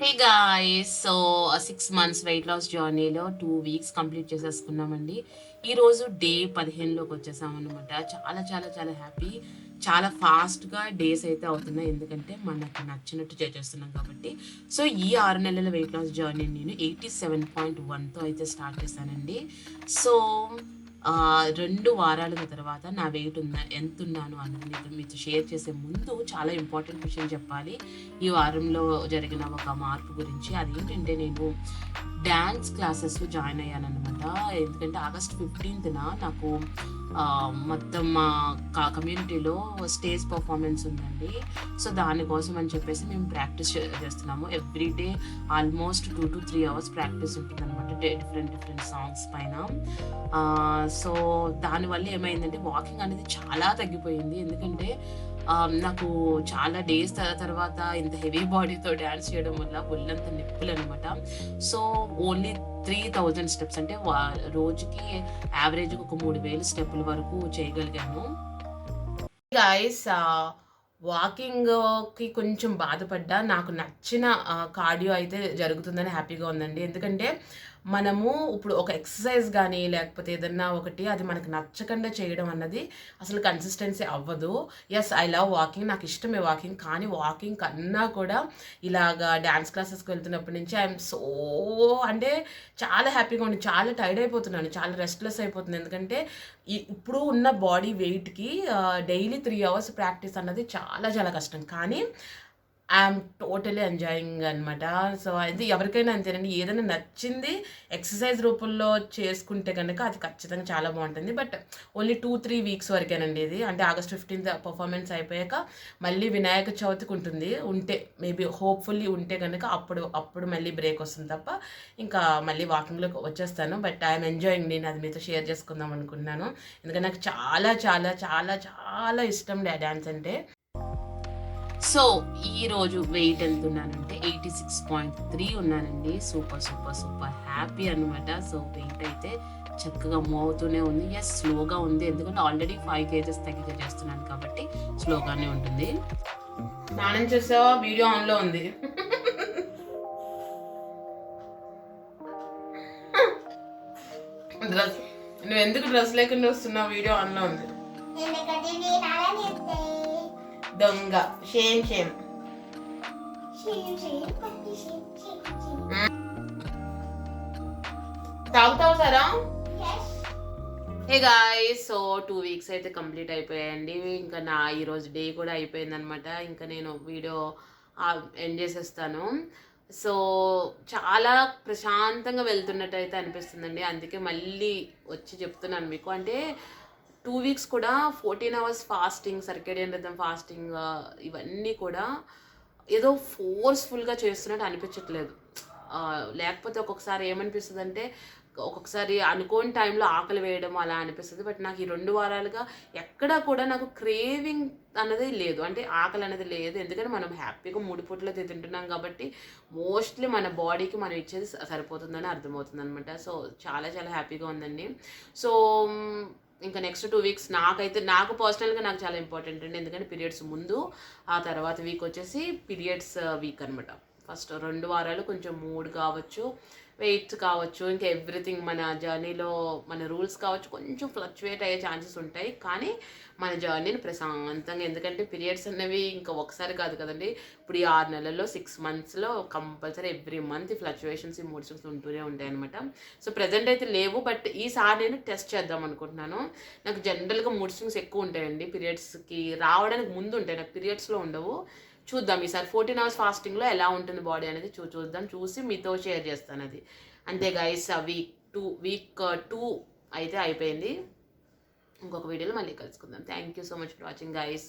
హే guys so 6 months weight loss జర్నీలో 2 weeks complete చేసేసుకున్నామండి. ఈరోజు day 15లోకి వచ్చేసామన్నమాట. చాలా చాలా చాలా హ్యాపీ. చాలా ఫాస్ట్గా డేస్ అయితే అవుతున్నాయి, ఎందుకంటే మనకు నచ్చినట్టు చేసేస్తున్నాం కాబట్టి. సో ఈ 6 నెలల వెయిట్ లాస్ జర్నీ నేను 87.1తో అయితే స్టార్ట్ చేశానండి. సో 2 వారాల తర్వాత నా వెయిట్ ఎంతున్నాను అన్నది మీతో షేర్ చేసే ముందు చాలా ఇంపార్టెంట్ విషయం చెప్పాలి. ఈ వారంలో జరిగిన ఒక మార్పు గురించి. అదేంటంటే నేను డ్యాన్స్ క్లాసెస్లో జాయిన్ అయ్యానన్నమాట. ఎందుకంటే ఆగస్ట్ 15th నాకు మొత్తం మా కమ్యూనిటీలో స్టేజ్ పర్ఫార్మెన్స్ ఉందండి. సో దానికోసం అని చెప్పేసి మేము ప్రాక్టీస్ చేస్తున్నాము. Every day almost 2 to 3 hours practice ఉంటుంది అనమాట, డిఫరెంట్ డిఫరెంట్ సాంగ్స్ పైన. సో దానివల్ల ఏమైందంటే వాకింగ్ అనేది చాలా తగ్గిపోయింది. ఎందుకంటే నాకు చాలా డేస్ తర్వాత ఇంత హెవీ బాడీతో డ్యాన్స్ చేయడం వల్ల ఒళ్ళంతా నిప్పులు అనమాట. సో ఓన్లీ 3000 స్టెప్స్, అంటే రోజుకి యావరేజ్గా ఒక 3000 స్టెప్పుల వరకు చేయగలిగాను. గాయస్ వాకింగ్కి కొంచెం బాధపడ్డా, నాకు నచ్చిన కార్డియో అయితే జరుగుతుందని హ్యాపీగా ఉందండి. ఎందుకంటే మనము ఇప్పుడు ఒక ఎక్సర్సైజ్ కానీ లేకపోతే ఏదన్నా ఒకటి అది మనకు నచ్చకుండా చేయడం అన్నది అసలు కన్సిస్టెన్సీ అవ్వదు. ఎస్, ఐ లవ్ వాకింగ్, నాకు ఇష్టమే వాకింగ్. కానీ వాకింగ్ కన్నా కూడా ఇలాగా డ్యాన్స్ క్లాసెస్కి వెళ్తున్నప్పటి నుంచి ఐఎమ్ సో, అంటే చాలా హ్యాపీగా ఉంది. చాలా టైర్డ్ అయిపోతున్నాను, చాలా రెస్ట్లెస్ అయిపోతుంది. ఎందుకంటే ఇప్పుడు ఉన్న బాడీ వెయిట్కి డైలీ 3 hours ప్రాక్టీస్ అన్నది చాలా చాలా కష్టం. కానీ ఐఎమ్ టోటలీ ఎంజాయింగ్ అనమాట. సో అది ఎవరికైనా అంతేనండి, ఏదైనా నచ్చింది ఎక్సర్సైజ్ రూపంలో చేసుకుంటే కనుక అది ఖచ్చితంగా చాలా బాగుంటుంది. బట్ ఓన్లీ 2-3 weeks వరకేనండి ఇది. అంటే ఆగస్ట్ 15th పర్ఫార్మెన్స్ అయిపోయాక మళ్ళీ వినాయక చవితికి ఉంటుంది. ఉంటే మేబీ హోప్ఫుల్లీ ఉంటే కనుక అప్పుడు మళ్ళీ బ్రేక్ వస్తుంది తప్ప ఇంకా మళ్ళీ వాకింగ్లోకి వచ్చేస్తాను. But I'm enjoying. నేను అది మీతో షేర్ చేసుకుందాం అనుకుంటున్నాను, ఎందుకంటే నాకు చాలా చాలా చాలా చాలా ఇష్టం డ్యాన్స్ అంటే. సో ఈరోజు వెయిట్ ఎంత ఉన్నానంటే 86.3 ఉన్నానండి. సూపర్ సూపర్ సూపర్ హ్యాపీ అనమాట. సో వెయిట్ అయితే చక్కగా మూవ్ అవుతూనే ఉంది. ఎస్, స్లోగా ఉంది, ఎందుకంటే ఆల్రెడీ 5 kgs తగ్గి చేస్తున్నాను కాబట్టి స్లోగానే ఉంటుంది. స్నానం చేసావా? వీడియో ఆన్లో ఉంది. డ్రెస్, నువ్వు ఎందుకు డ్రెస్ లేకుండా వస్తున్నావు? వీడియో ఆన్లో ఉంది. దొంగ, షేమ్ షేమ్. తాగుతావు సారా? హే గాయ్స్, సో 2 weeks అయితే కంప్లీట్ అయిపోయాయండి. ఇంకా నా ఈరోజు డే కూడా అయిపోయిందనమాట. ఇంకా నేను వీడియో ఎండ్ చేసేస్తాను. సో చాలా ప్రశాంతంగా వెళ్తున్నట్టు అయితే అనిపిస్తుందండి. అందుకే మళ్ళీ వచ్చి చెప్తున్నాను మీకు. అంటే 2 weeks కూడా 14 hours fasting, circadian rhythm fasting, ఇవన్నీ కూడా ఏదో ఫోర్స్ఫుల్గా చేస్తున్నట్టు అనిపించట్లేదు. లేకపోతే ఒక్కొక్కసారి ఏమనిపిస్తుంది అంటే, ఒక్కొక్కసారి అనుకోని టైంలో ఆకలి వేయడం అలా అనిపిస్తుంది. బట్ నాకు ఈ 2 వారాలుగా ఎక్కడా కూడా నాకు క్రేవింగ్ అనేది లేదు, అంటే ఆకలి అనేది లేదు. ఎందుకంటే మనం హ్యాపీగా 3 పూటలు అయితే తింటున్నాం కాబట్టి మోస్ట్లీ మన బాడీకి మనం ఇచ్చేది సరిపోతుందని అర్థమవుతుంది అనమాట. సో చాలా చాలా హ్యాపీగా ఉందండి. సో ఇంకా నెక్స్ట్ 2 weeks నాకు పర్సనల్గా నాకు చాలా ఇంపార్టెంట్ అండి. ఎందుకంటే పీరియడ్స్ ముందు, ఆ తర్వాత వీక్ వచ్చేసి పీరియడ్స్ వీక్ అనమాట. ఫస్ట్ 2 వారాలు కొంచెం మూడ్ కావచ్చు, వెయిట్ కావచ్చు, ఇంకా ఎవ్రీథింగ్ మన జర్నీలో మన రూల్స్ కావచ్చు, కొంచెం ఫ్లక్చువేట్ అయ్యే ఛాన్సెస్ ఉంటాయి. కానీ మన జర్నీని ప్రశాంతంగా, ఎందుకంటే పీరియడ్స్ అనేవి ఇంకా ఒకసారి కాదు కదండి. ఇప్పుడు ఈ 6 నెలల్లో 6 monthsలో కంపల్సరీ ఎవ్రీ మంత్ ఈ ఫ్లక్చువేషన్స్, ఈ మూడ్ స్వింగ్స్ ఉంటూనే ఉంటాయి అనమాట. సో ప్రజెంట్ అయితే లేవు, బట్ ఈసారి నేను టెస్ట్ చేద్దాం అనుకుంటున్నాను. నాకు జనరల్గా మూడ్ స్వింగ్స్ ఎక్కువ ఉంటాయండి, పీరియడ్స్కి రావడానికి ముందు ఉంటాయి, నాకు పీరియడ్స్లో ఉండవు. చూద్దాం ఈసారి 14 hours ఫాస్టింగ్లో ఎలా ఉంటుంది బాడీ అనేది చూద్దాం, చూసి మీతో షేర్ చేస్తాను అది. అంతే గైస్, వీక్ 2 అయితే అయిపోయింది. ఇంకొక వీడియోలో మళ్ళీ కలుసుకుందాం. Thank you so much for watching guys.